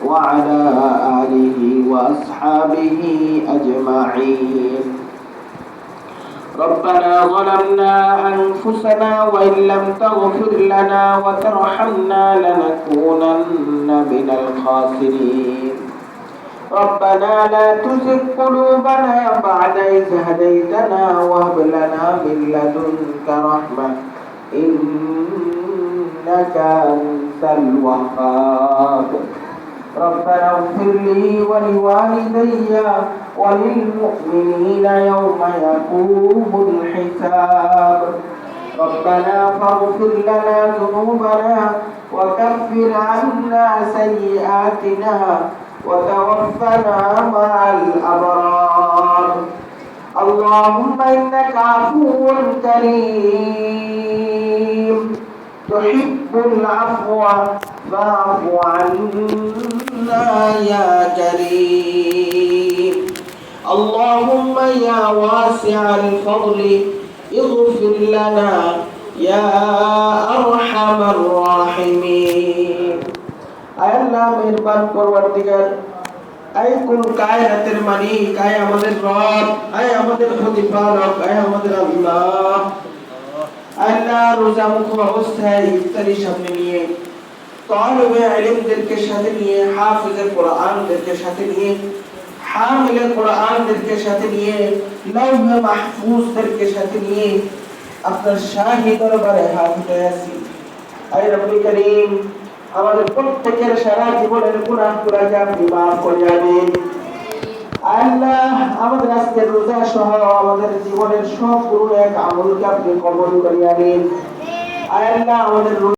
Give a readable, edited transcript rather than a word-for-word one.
وعلى آله وأصحابه أجمعين. ربنا ظلمنا أنفسنا وإن لم تغفر لنا وترحمنا لنكونن من الخاسرين. ربنا لا تزغ قلوبنا بعد إذ هديتنا وهب لنا من لدنك رحمة إنك أنت الوهاب. ربنا اغفر لي ولوالدي وللمؤمنين يوم يقوم الحساب. ربنا فاغفر لنا ذنوبنا وكفر عنا سيئاتنا وتوفنا مع الأبرار. اللهم إنك عفو كريم تحب العفو فاعف عنا يا كريم. اللهم يا واسع الفضل اغفر لنا يا أرحم الراحمين. আয় আল্লাহ মেহেরবান পরওয়ারদিগার, আয় কুল কায়নাতের মালিক, আয় আমাদের রব, আয় আমাদের প্রতিপালক, আয় আমাদের আল্লাহ। আল্লাহ রোজা মুখ অবস্থায় ইফতারির সামনে নিয়ে তালিবে ইলমদেরকে সাথে নিয়ে হাফিজে কোরআনদেরকে সাথে নিয়ে হামিলে কোরআনদেরকে সাথে নিয়ে লাউহে মাহফুজদেরকে সাথে নিয়ে আপনার শাহী দরবারে হাজির আছি। আয় রব্বুল করিম, আমাদের প্রত্যেকের সারা জীবনের গুনাহগুলোকে আপনি মাফ করে দিন। আল্লাহ আমাদের আজকের রোজা সহ আমাদের জীবনের সব গুনাহ আমলকে আপনি কবুল করে নিন। আল্লাহ আমাদের